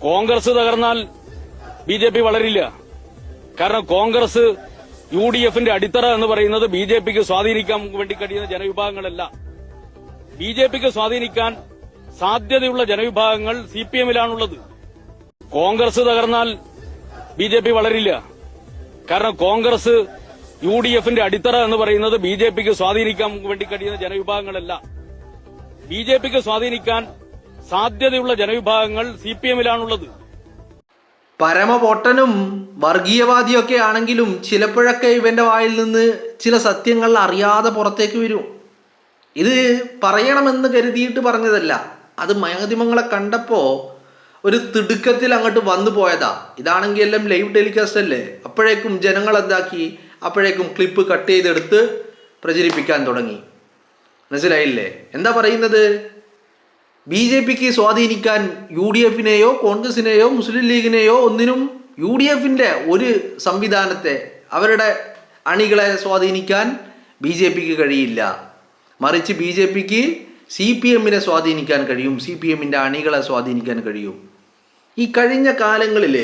Congress തകർന്നാൽ BJP വളരില്ല. കാരണം കോൺഗ്രസ് യുഡിഎഫിന്റെ അടിത്തറ എന്ന് പറയുന്നത് ബിജെപിക്ക് സ്വാധീനിക്കാൻ വേണ്ടി കഴിയുന്ന ജനവിഭാഗങ്ങളല്ല. ബിജെപിക്ക് സ്വാധീനിക്കാൻ സാധ്യതയുള്ള ജനവിഭാഗങ്ങൾ സിപിഎമ്മിലാണുള്ളത്. കോൺഗ്രസ് തകർന്നാൽ ബിജെപി വളരില്ല. കാരണം കോൺഗ്രസ് യുഡിഎഫിന്റെ അടിത്തറ എന്ന് പറയുന്നത് ബിജെപിക്ക് സ്വാധീനിക്കാൻ വേണ്ടി കഴിയുന്ന ജനവിഭാഗങ്ങളല്ല. ബിജെപിക്ക് സ്വാധീനിക്കാൻ സാധ്യതയുള്ള ജനവിഭാഗങ്ങൾ സിപിഎമ്മിലാണുള്ളത്. പരമപൊട്ടനും വർഗീയവാദിയൊക്കെ ആണെങ്കിലും ചിലപ്പോഴൊക്കെ ഇവന്റെ വായിൽ നിന്ന് ചില സത്യങ്ങൾ അറിയാതെ പുറത്തേക്ക് വരും. ഇത് പറയണമെന്ന് കരുതിയിട്ട് പറഞ്ഞതല്ല, അത് മാധ്യമങ്ങളെ കണ്ടപ്പോൾ ഒരു തിടുക്കത്തിൽ അങ്ങോട്ട് വന്നു പോയതാ. ഇതാണെങ്കിൽ എല്ലാം ലൈവ് ടെലികാസ്റ്റ് അല്ലേ, അപ്പോഴേക്കും ജനങ്ങൾ എന്താക്കി, അപ്പോഴേക്കും ക്ലിപ്പ് കട്ട് ചെയ്തെടുത്ത് പ്രചരിപ്പിക്കാൻ തുടങ്ങി. മനസ്സിലായില്ലേ എന്താ പറയുന്നത്? ബി ജെ പിക്ക് സ്വാധീനിക്കാൻ യു ഡി എഫിനെയോ കോൺഗ്രസിനെയോ മുസ്ലിം ലീഗിനെയോ ഒന്നിനും യു ഡി എഫിൻ്റെ ഒരു സംവിധാനത്തെ, അവരുടെ അണികളെ സ്വാധീനിക്കാൻ ബി ജെ പിക്ക് കഴിയില്ല. മറിച്ച് ബി ജെ പിക്ക് സി പി എമ്മിനെ സ്വാധീനിക്കാൻ കഴിയും, സി പി എമ്മിൻ്റെ അണികളെ സ്വാധീനിക്കാൻ കഴിയും. ഈ കഴിഞ്ഞ കാലങ്ങളിൽ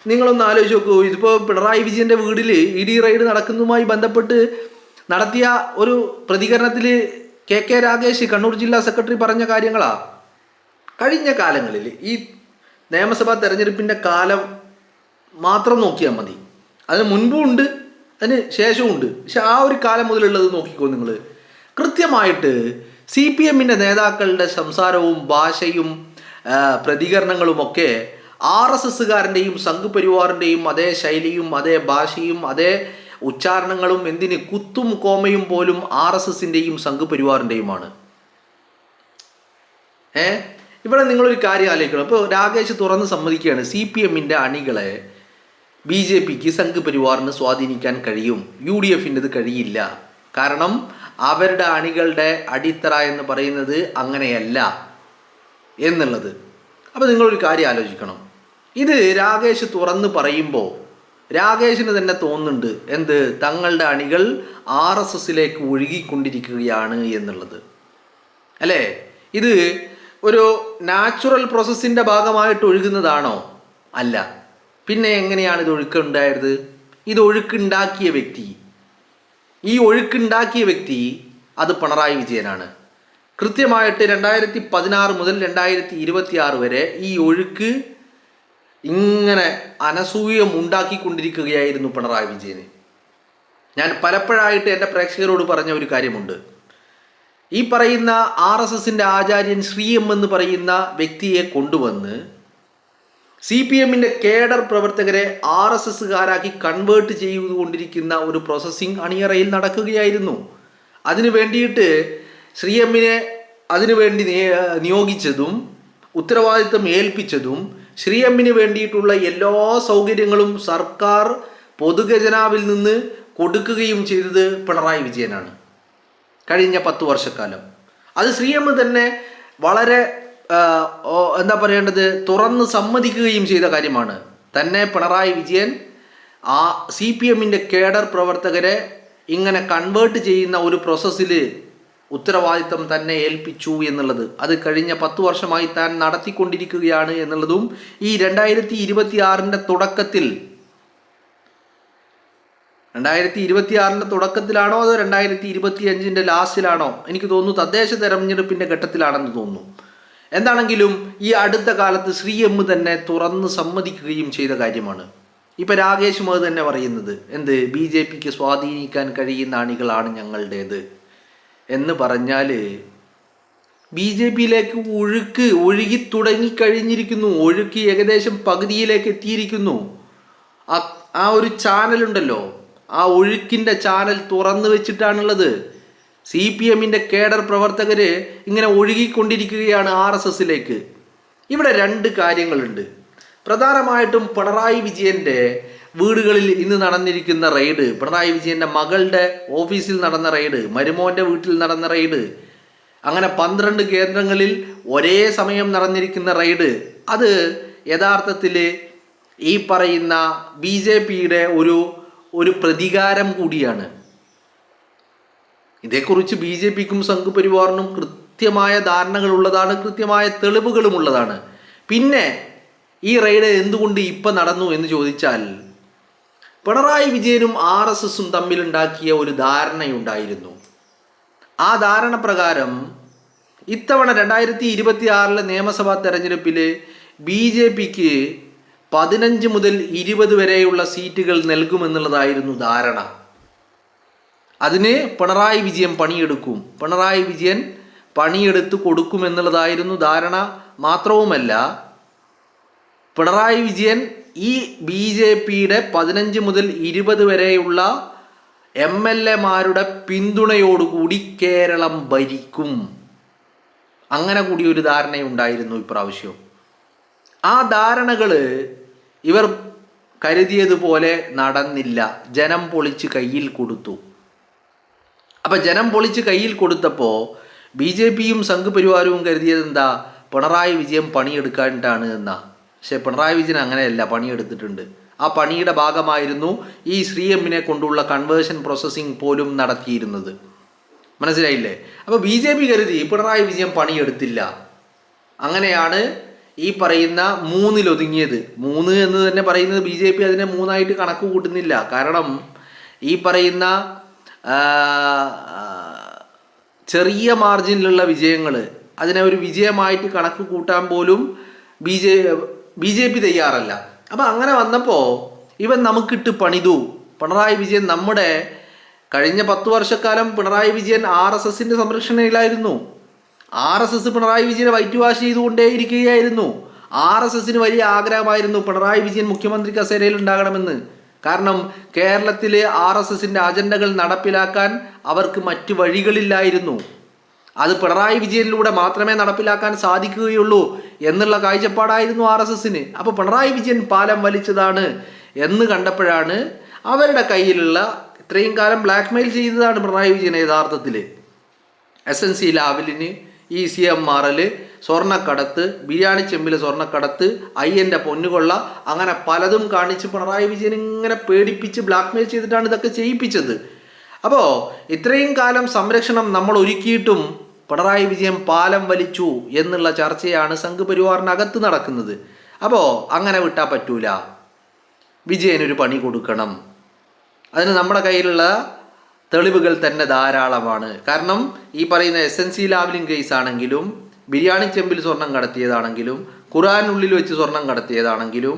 നിങ്ങളൊന്ന് ആലോചിച്ച് നോക്കൂ. ഇതിപ്പോൾ പിണറായി വിജയൻ്റെ വീട്ടിൽ ഇ ഡി റെയ്ഡ് നടക്കുന്നതുമായി ബന്ധപ്പെട്ട് നടത്തിയ ഒരു പ്രതികരണത്തിൽ കെ രാഗേഷ് കണ്ണൂർ ജില്ലാ സെക്രട്ടറി പറഞ്ഞ കാര്യങ്ങളാ. കഴിഞ്ഞ കാലങ്ങളിൽ ഈ നിയമസഭാ തെരഞ്ഞെടുപ്പിൻ്റെ കാലം മാത്രം നോക്കിയാൽ മതി. അതിന് മുൻപും ഉണ്ട്, അതിന് ശേഷവും ഉണ്ട്. പക്ഷെ ആ ഒരു കാലം മുതലുള്ളത് നോക്കിക്കോ നിങ്ങൾ. കൃത്യമായിട്ട് സി പി എമ്മിൻ്റെ നേതാക്കളുടെ സംസാരവും ഭാഷയും പ്രതികരണങ്ങളുമൊക്കെ ആർ എസ് എസ്സുകാരൻ്റെയും സംഘ് പരിവാറിൻ്റെയും അതേ ശൈലിയും അതേ ഭാഷയും അതേ ഉച്ചാരണങ്ങളും, എന്തിന് കുത്തും കോമയും പോലും ആർ എസ് എസിൻ്റെയും സംഘ് പരിവാറിൻ്റെയുമാണ്. ഇവിടെ നിങ്ങളൊരു കാര്യം ആലോചിക്കണം. ഇപ്പോൾ രാകേഷ് തുറന്ന് സമ്മതിക്കുകയാണ്, സി പി എമ്മിൻ്റെ അണികളെ ബി ജെ പിക്ക് സംഘ് പരിവാറിന് സ്വാധീനിക്കാൻ കഴിയും, യു ഡി എഫിൻ്റെത് കഴിയില്ല. കാരണം അവരുടെ അണികളുടെ അടിത്തറ എന്ന് പറയുന്നത് അങ്ങനെയല്ല എന്നുള്ളത്. അപ്പോൾ നിങ്ങളൊരു കാര്യം ആലോചിക്കണം. ഇത് രാകേഷ് തുറന്ന് പറയുമ്പോൾ രാകേഷിന് തന്നെ തോന്നുന്നുണ്ട് എന്ത്, തങ്ങളുടെ അണികൾ ആർ എസ് എസിലേക്ക് ഒഴുകിക്കൊണ്ടിരിക്കുകയാണ് എന്നുള്ളത് അല്ലേ? ഇത് ഒരു നാച്ചുറൽ പ്രോസസ്സിൻ്റെ ഭാഗമായിട്ട് ഒഴുകുന്നതാണോ? അല്ല. പിന്നെ എങ്ങനെയാണ് ഇത് ഒഴുക്കുണ്ടായത്? ഇത് ഒഴുക്കുണ്ടാക്കിയ വ്യക്തി, ഈ ഒഴുക്കുണ്ടാക്കിയ വ്യക്തി അത് പിണറായി വിജയനാണ്. കൃത്യമായിട്ട് 2016 മുതൽ 2026 വരെ ഈ ഒഴുക്ക് ഇങ്ങനെ അനസൂയം ഉണ്ടാക്കിക്കൊണ്ടിരിക്കുകയായിരുന്നു പിണറായി വിജയന്. ഞാൻ പലപ്പോഴായിട്ട് എൻ്റെ പ്രേക്ഷകരോട് പറഞ്ഞ ഒരു കാര്യമുണ്ട്. ഈ പറയുന്ന ആർ എസ് എസിൻ്റെ ആചാര്യൻ ശ്രീ എം എന്ന് പറയുന്ന വ്യക്തിയെ കൊണ്ടുവന്ന് സി പി എമ്മിൻ്റെ കേഡർ പ്രവർത്തകരെ ആർ എസ് എസ്സുകാരാക്കി കൺവേർട്ട് ചെയ്തുകൊണ്ടിരിക്കുന്ന ഒരു പ്രോസസ്സിങ് അണിയറയിൽ നടക്കുകയായിരുന്നു. അതിനു വേണ്ടിയിട്ട് ശ്രീ എമ്മിനെ അതിനുവേണ്ടി നിയോഗിച്ചതും ഉത്തരവാദിത്തം ഏൽപ്പിച്ചതും ശ്രീ എമ്മിന് വേണ്ടിയിട്ടുള്ള എല്ലാ സൗകര്യങ്ങളും സർക്കാർ പൊതുഖജനാവിൽ നിന്ന് കൊടുക്കുകയും ചെയ്തത് പിണറായി വിജയനാണ് കഴിഞ്ഞ 10 വർഷക്കാലം. അത് ശ്രീ എം തന്നെ വളരെ എന്താ പറയേണ്ടത്, തുറന്ന് സമ്മതിക്കുകയും ചെയ്ത കാര്യമാണ്. തന്നെ പിണറായി വിജയൻ ആ സി പി എമ്മിൻ്റെ കേഡർ പ്രവർത്തകരെ ഇങ്ങനെ കൺവേർട്ട് ചെയ്യുന്ന ഒരു പ്രോസസ്സിൽ ഉത്തരവാദിത്തം തന്നെ ഏൽപ്പിച്ചു എന്നുള്ളത്, അത് കഴിഞ്ഞ 10 വർഷമായി താൻ നടത്തിക്കൊണ്ടിരിക്കുകയാണ് എന്നുള്ളതും ഈ 2026 തുടക്കത്തിൽ, 2026 തുടക്കത്തിലാണോ അതോ 2025 ലാസ്റ്റിലാണോ, എനിക്ക് തോന്നുന്നു തദ്ദേശ തെരഞ്ഞെടുപ്പിൻ്റെ ഘട്ടത്തിലാണെന്ന് തോന്നുന്നു. എന്താണെങ്കിലും ഈ അടുത്ത കാലത്ത് ശ്രീ എം തന്നെ തുറന്ന് സമ്മതിക്കുകയും ചെയ്ത കാര്യമാണ്. ഇപ്പം രാകേഷും അത് തന്നെ പറയുന്നത് എന്ത്, ബി ജെ പിക്ക് സ്വാധീനിക്കാൻ കഴിയുന്ന അണികളാണ് ഞങ്ങളുടേത് എന്ന് പറഞ്ഞാൽ ബി ജെ പിയിലേക്ക് ഒഴുകി തുടങ്ങിക്കഴിഞ്ഞിരിക്കുന്നു. ഒഴുക്ക് ഏകദേശം പകുതിയിലേക്ക് എത്തിയിരിക്കുന്നു. ആ ഒരു ചാനലുണ്ടല്ലോ, ആ ഒഴുക്കിൻ്റെ ചാനൽ തുറന്നു വെച്ചിട്ടാണുള്ളത്. സി പി എമ്മിൻ്റെ കേഡർ പ്രവർത്തകർ ഇങ്ങനെ ഒഴുകിക്കൊണ്ടിരിക്കുകയാണ് ആർ എസ് എസിലേക്ക്. ഇവിടെ 2 കാര്യങ്ങളുണ്ട്. പ്രധാനമായിട്ടും പിണറായി വിജയൻ്റെ വീടുകളിൽ ഇന്ന് നടന്നിരിക്കുന്ന റെയ്ഡ്, പിണറായി വിജയൻ്റെ മകളുടെ ഓഫീസിൽ നടന്ന റെയ്ഡ്, മരുമോൻ്റെ വീട്ടിൽ നടന്ന റെയ്ഡ്, അങ്ങനെ 12 കേന്ദ്രങ്ങളിൽ ഒരേ സമയം നടന്നിരിക്കുന്ന റെയ്ഡ്, അത് യഥാർത്ഥത്തിൽ ഈ പറയുന്ന ബി ജെ പിയുടെ ഒരു പ്രതികാരം കൂടിയാണ്. ഇതേക്കുറിച്ച് ബി ജെ പിക്കും സംഘ് പരിവാറിനും കൃത്യമായ ധാരണകളുള്ളതാണ്, കൃത്യമായ തെളിവുകളുമുള്ളതാണ്. പിന്നെ ഈ റെയ്ഡ് എന്തുകൊണ്ട് ഇപ്പം നടന്നു എന്ന് ചോദിച്ചാൽ പിണറായി വിജയനും RSSും തമ്മിലുണ്ടാക്കിയ ഒരു ധാരണയുണ്ടായിരുന്നു. ആ ധാരണ പ്രകാരം ഇത്തവണ 2026 നിയമസഭാ തെരഞ്ഞെടുപ്പിൽ BJPക്ക് 15 മുതൽ 20 വരെയുള്ള സീറ്റുകൾ നൽകുമെന്നുള്ളതായിരുന്നു ധാരണ. അതിന് പിണറായി വിജയൻ പണിയെടുത്ത് കൊടുക്കുമെന്നുള്ളതായിരുന്നു ധാരണ. മാത്രവുമല്ല, പിണറായി വിജയൻ ഈ BJPയുടെ 15 മുതൽ 20 വരെയുള്ള MLAമാരുടെ പിന്തുണയോടുകൂടി കേരളം ഭരിക്കും. അങ്ങനെ കൂടി ഒരു ധാരണയുണ്ടായിരുന്നു ഇപ്രാവശ്യം. ആ ധാരണകൾ ഇവർ കരുതിയതുപോലെ നടന്നില്ല. ജനം പൊളിച്ച് കയ്യിൽ കൊടുത്തു. അപ്പം ജനം പൊളിച്ച് കയ്യിൽ കൊടുത്തപ്പോൾ BJPയും സംഘ് പരിവാരവും കരുതിയത് എന്താ, പിണറായി വിജയൻ പണിയെടുക്കാനായിട്ടാണ് എന്നാ. പക്ഷെ പിണറായി വിജയൻ അങ്ങനെയല്ല, പണിയെടുത്തിട്ടുണ്ട്. ആ പണിയുടെ ഭാഗമായിരുന്നു ഈ ശ്രീഎമ്മിനെ കൊണ്ടുള്ള കൺവേർഷൻ പ്രോസസ്സിംഗ് പോലും നടത്തിയിരുന്നത്. മനസ്സിലായില്ലേ? അപ്പോൾ BJP കരുതി പിണറായി വിജയൻ പണിയെടുത്തില്ല. അങ്ങനെയാണ് ഈ പറയുന്ന 3-ലൊതുങ്ങിയത്. 3 എന്ന് തന്നെ പറയുന്നത് BJP അതിനെ 3ആയിട്ട് കണക്ക് കൂട്ടുന്നില്ല. കാരണം ഈ പറയുന്ന ചെറിയ മാർജിനിലുള്ള വിജയങ്ങൾ അതിനെ ഒരു വിജയമായിട്ട് കണക്ക് കൂട്ടാൻ പോലും BJP തയ്യാറല്ല. അപ്പം അങ്ങനെ വന്നപ്പോൾ ഇവൻ നമുക്കിട്ട് പണിതു. പിണറായി വിജയൻ നമ്മുടെ കഴിഞ്ഞ 10 വർഷക്കാലം പിണറായി വിജയൻ RSSന്റെ സംരക്ഷണയിലായിരുന്നു. RSS പിണറായി വിജയനെ വൈറ്റ് വാഷ് ചെയ്തുകൊണ്ടേയിരിക്കുകയായിരുന്നു. RSSന് വലിയ ആഗ്രഹമായിരുന്നു പിണറായി വിജയൻ മുഖ്യമന്ത്രി കസേരയിൽ ഉണ്ടാകണമെന്ന്. കാരണം കേരളത്തിലെ RSSന്റെ അജണ്ടകൾ നടപ്പിലാക്കാൻ അവർക്ക് മറ്റ് വഴികളില്ലായിരുന്നു. അത് പിണറായി വിജയനിലൂടെ മാത്രമേ നടപ്പിലാക്കാൻ സാധിക്കുകയുള്ളൂ എന്നുള്ള കാഴ്ചപ്പാടായിരുന്നു RSSന്. അപ്പോൾ പിണറായി വിജയൻ പാലം വലിച്ചതാണ് എന്ന് കണ്ടപ്പോഴാണ് അവരുടെ കയ്യിലുള്ള ഇത്രയും കാലം ബ്ലാക്ക്മെയിൽ ചെയ്തതാണ് പിണറായി വിജയൻ യഥാർത്ഥത്തിൽ. SNC ലാവലിന് ECMRൽ സ്വർണ്ണക്കടത്ത്, ബിരിയാണി ചെമ്പിൽ സ്വർണ്ണക്കടത്ത്, അയ്യൻ്റെ പൊന്നുകൊള്ള, അങ്ങനെ പലതും കാണിച്ച് പിണറായി വിജയൻ ഇങ്ങനെ പേടിപ്പിച്ച് ബ്ലാക്ക്മെയിൽ ചെയ്തിട്ടാണ് ഇതൊക്കെ ചെയ്യിപ്പിച്ചത്. അപ്പോൾ ഇത്രയും കാലം സംരക്ഷണം നമ്മൾ ഒരുക്കിയിട്ടും പിണറായി വിജയൻ പാലം വലിച്ചു എന്നുള്ള ചർച്ചയാണ് സംഘ് പരിവാറിനകത്ത് നടക്കുന്നത്. അപ്പോൾ അങ്ങനെ വിട്ടാൽ പറ്റൂല, വിജയനൊരു പണി കൊടുക്കണം. അതിന് നമ്മുടെ കയ്യിലുള്ള തെളിവുകൾ തന്നെ ധാരാളമാണ്. കാരണം ഈ പറയുന്ന SNC ലാവലിംഗ് കേസ് ആണെങ്കിലും, ബിരിയാണി ചെമ്പിൽ സ്വർണം കടത്തിയതാണെങ്കിലും, ഖുറാനുള്ളിൽ വെച്ച് സ്വർണം കടത്തിയതാണെങ്കിലും,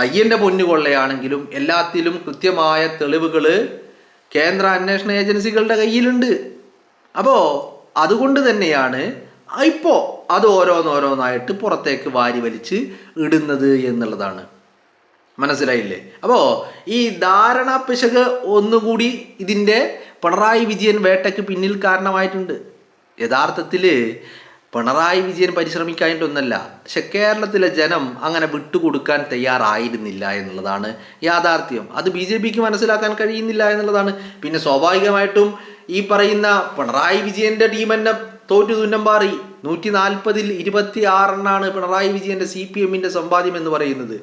അയ്യൻ്റെ പൊന്നുകൊള്ളയാണെങ്കിലും എല്ലാത്തിലും കൃത്യമായ തെളിവുകൾ കേന്ദ്ര അന്വേഷണ ഏജൻസികളുടെ കയ്യിലുണ്ട്. അപ്പോൾ അതുകൊണ്ട് തന്നെയാണ് ഇപ്പോൾ അത് ഓരോന്നോരോന്നായിട്ട് പുറത്തേക്ക് വാരി വലിച്ച് ഇടുന്നത് എന്നുള്ളതാണ്. മനസ്സിലായില്ലേ? അപ്പോൾ ഈ ധാരണ പിശക് ഒന്നുകൂടി ഇതിൻ്റെ പിണറായി വിജയൻ വേട്ടയ്ക്ക് പിന്നിൽ കാരണമായിട്ടുണ്ട്. യഥാർത്ഥത്തിൽ പിണറായി വിജയൻ പരിശ്രമിക്കാനായിട്ടൊന്നല്ല, പക്ഷെ കേരളത്തിലെ ജനം അങ്ങനെ വിട്ടുകൊടുക്കാൻ തയ്യാറായിരുന്നില്ല എന്നുള്ളതാണ് യാഥാർത്ഥ്യം. അത് BJPക്ക് മനസ്സിലാക്കാൻ കഴിയുന്നില്ല എന്നുള്ളതാണ്. പിന്നെ സ്വാഭാവികമായിട്ടും ഈ പറയുന്ന പിണറായി വിജയൻ്റെ ടീം തന്നെ തോറ്റു തുന്നം പാറി. 140-ൽ 26 പിണറായി വിജയൻ്റെ CPMന്റെ സമ്പാദ്യം എന്ന് പറയുന്നത്.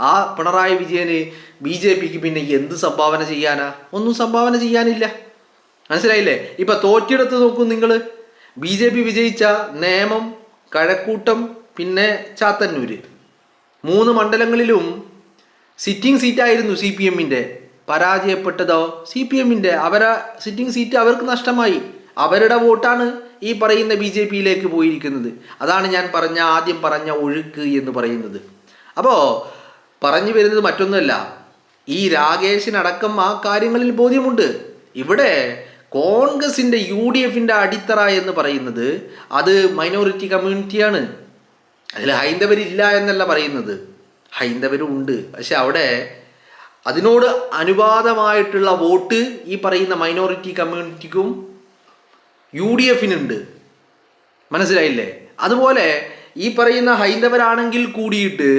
ആ പിണറായി വിജയന് BJPക്ക് പിന്നെ എന്ത് സംഭാവന ചെയ്യാനാ? ഒന്നും സംഭാവന ചെയ്യാനില്ല. മനസ്സിലായില്ലേ? ഇപ്പം തോറ്റെടുത്ത് നോക്കൂ നിങ്ങൾ. BJP വിജയിച്ച നേമം, കഴക്കൂട്ടം, പിന്നെ ചാത്തന്നൂര് 3 മണ്ഡലങ്ങളിലും സിറ്റിംഗ് സീറ്റായിരുന്നു CPMന്റെ. പരാജയപ്പെട്ടതോ CPMന്റെ. അവരെ സിറ്റിംഗ് സീറ്റ് അവർക്ക് നഷ്ടമായി. അവരുടെ വോട്ടാണ് ഈ പറയുന്ന BJPയിലേക്ക് പോയിരിക്കുന്നത്. അതാണ് ഞാൻ ആദ്യം പറഞ്ഞ ഒഴുക്ക് എന്ന് പറയുന്നത്. അപ്പോൾ പറഞ്ഞു വരുന്നത് മറ്റൊന്നുമല്ല, ഈ രാകേഷിനടക്കം ആ കാര്യങ്ങളിൽ ബോധ്യമുണ്ട്. ഇവിടെ കോൺഗ്രസിൻ്റെ UDFന്റെ അടിത്തറ എന്ന് പറയുന്നത് അത് മൈനോറിറ്റി കമ്മ്യൂണിറ്റിയാണ്. അതിൽ ഹൈന്ദവരില്ല എന്നല്ല പറയുന്നത്, ഹൈന്ദവരും ഉണ്ട്. പക്ഷെ അവിടെ അതിനോട് അനുപാതമായിട്ടുള്ള വോട്ട് ഈ പറയുന്ന മൈനോറിറ്റി കമ്മ്യൂണിറ്റിക്കും UDFനുണ്ട്. മനസ്സിലായില്ലേ? അതുപോലെ ഈ പറയുന്ന ഹൈന്ദവരാണെങ്കിൽ കൂടിയിട്ട്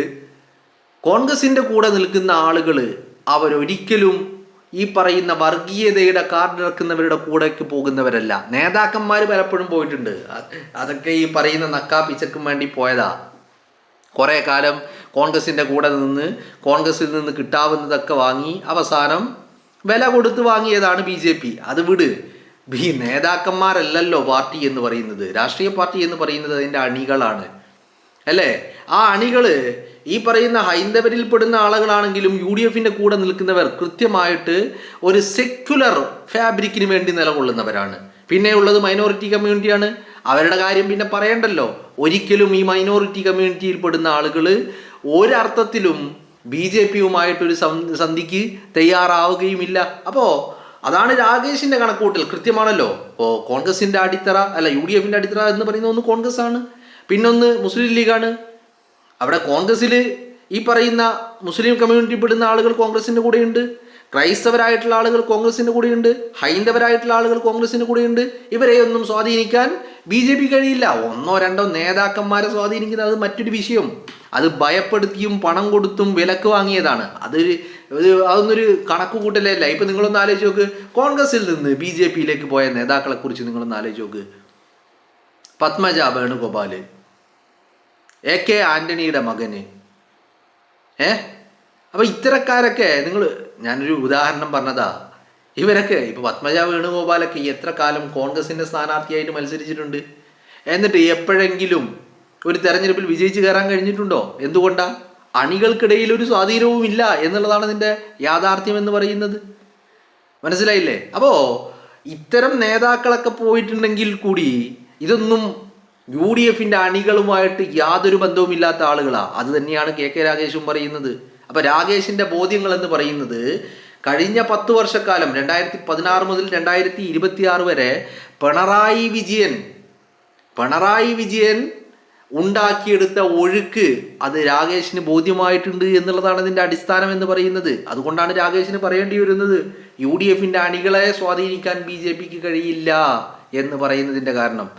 കോൺഗ്രസിൻ്റെ കൂടെ നിൽക്കുന്ന ആളുകൾ അവരൊരിക്കലും ഈ പറയുന്ന വർഗീയതയുടെ കാർഡിറക്കുന്നവരുടെ കൂടേക്ക് പോകുന്നവരല്ല. നേതാക്കന്മാർ പലപ്പോഴും പോയിട്ടുണ്ട്. അതൊക്കെ ഈ പറയുന്ന നക്കാപ്പിച്ചക്കും വേണ്ടി പോയതാ. കുറേ കാലം കോൺഗ്രസിൻ്റെ കൂടെ നിന്ന് കോൺഗ്രസിൽ നിന്ന് കിട്ടാവുന്നതൊക്കെ വാങ്ങി അവസാനം വില കൊടുത്ത് വാങ്ങിയതാണ് BJP. അത് വിട്. നേതാക്കന്മാരല്ലല്ലോ പാർട്ടി എന്ന് പറയുന്നത്. രാഷ്ട്രീയ പാർട്ടി എന്ന് പറയുന്നത് അതിൻ്റെ അണികളാണ്, അല്ലേ? ആ അണികള് ഈ പറയുന്ന ഹൈന്ദവരിൽ പെടുന്ന ആളുകളാണെങ്കിലും UDFന്റെ കൂടെ നിൽക്കുന്നവർ കൃത്യമായിട്ട് ഒരു സെക്യുലർ ഫാബ്രിക്കിന് വേണ്ടി നിലകൊള്ളുന്നവരാണ്. പിന്നെ ഉള്ളത് മൈനോറിറ്റി കമ്മ്യൂണിറ്റിയാണ്. അവരുടെ കാര്യം പിന്നെ പറയണ്ടല്ലോ. ഒരിക്കലും ഈ മൈനോറിറ്റി കമ്മ്യൂണിറ്റിയിൽ പെടുന്ന ആളുകൾ ഒരർത്ഥത്തിലും BJPയുമായിട്ടൊരു സന്ധിക്ക് തയ്യാറാവുകയുമില്ല. അപ്പോൾ അതാണ് രാകേഷിന്റെ കണക്കൂട്ടൽ. കൃത്യമാണല്ലോ. ഇപ്പോൾ കോൺഗ്രസിന്റെ അടിത്തറ അല്ല, UDFന്റെ അടിത്തറ എന്ന് പറയുന്ന ഒന്ന് കോൺഗ്രസ് ആണ്, പിന്നൊന്ന് മുസ്ലിം ലീഗാണ്. അവിടെ കോൺഗ്രസ്സിൽ ഈ പറയുന്ന മുസ്ലിം കമ്മ്യൂണിറ്റി പെടുന്ന ആളുകൾ കോൺഗ്രസിന്റെ കൂടെയുണ്ട്, ക്രൈസ്തവരായിട്ടുള്ള ആളുകൾ കോൺഗ്രസിന്റെ കൂടെയുണ്ട്, ഹൈന്ദവരായിട്ടുള്ള ആളുകൾ കോൺഗ്രസിന്റെ കൂടെയുണ്ട്. ഇവരെയൊന്നും സ്വാധീനിക്കാൻ BJP കഴിയില്ല. ഒന്നോ രണ്ടോ നേതാക്കന്മാരെ സ്വാധീനിക്കുന്നത് അത് മറ്റൊരു വിഷയം. അത് ഭയപ്പെടുത്തിയും പണം കൊടുത്തും വിലക്ക് വാങ്ങിയതാണ്. അതൊന്നൊരു കണക്ക് കൂട്ടലല്ല. ഇപ്പം നിങ്ങളൊന്ന് ആലോചിച്ച് നോക്ക്, കോൺഗ്രസിൽ നിന്ന് BJPയിലേക്ക് പോയ നേതാക്കളെ കുറിച്ച് നിങ്ങളൊന്ന് ആലോചിച്ച് നോക്ക്. പത്മജ വേണുഗോപാല്, AK ആന്റണിയുടെ മകന്, അപ്പോൾ ഇത്തരക്കാരൊക്കെ ഞാനൊരു ഉദാഹരണം പറഞ്ഞതാ. ഇവരൊക്കെ ഇപ്പോൾ പത്മജ വേണുഗോപാലൊക്കെ എത്ര കാലം കോൺഗ്രസിൻ്റെ സ്ഥാനാർത്ഥിയായിട്ട് മത്സരിച്ചിട്ടുണ്ട്. എന്നിട്ട് എപ്പോഴെങ്കിലും ഒരു തെരഞ്ഞെടുപ്പിൽ വിജയിച്ച് കയറാൻ കഴിഞ്ഞിട്ടുണ്ടോ? എന്തുകൊണ്ടാ? അണികൾക്കിടയിൽ ഒരു സ്വാധീനവും ഇല്ല എന്നുള്ളതാണ് ഇതിൻ്റെ യാഥാർത്ഥ്യം എന്ന് പറയുന്നത്. മനസ്സിലായില്ലേ? അപ്പോൾ ഇത്തരം നേതാക്കളൊക്കെ പോയിട്ടുണ്ടെങ്കിൽ കൂടി ഇതൊന്നും UDFന്റെ അണികളുമായിട്ട് യാതൊരു ബന്ധവുമില്ലാത്ത ആളുകളാണ്. അത് തന്നെയാണ് KK രാഗേഷും പറയുന്നത്. അപ്പോൾ രാഗേഷിൻ്റെ ബോധ്യങ്ങൾ എന്ന് പറയുന്നത് കഴിഞ്ഞ 10 വർഷക്കാലം 2016 മുതൽ 2026 വരെ പിണറായി വിജയൻ ഉണ്ടാക്കിയെടുത്ത ഒഴുക്ക് അത് രാകേഷിന് ബോധ്യമായിട്ടുണ്ട് എന്നുള്ളതാണ് ഇതിൻ്റെ അടിസ്ഥാനം എന്ന് പറയുന്നത്. അതുകൊണ്ടാണ് രാകേഷിന് പറയേണ്ടി വരുന്നത് UDFന്റെ അണികളെ സ്വാധീനിക്കാൻ BJPക്ക് കഴിയില്ല എന്ന് പറയുന്നതിൻ്റെ കാരണം.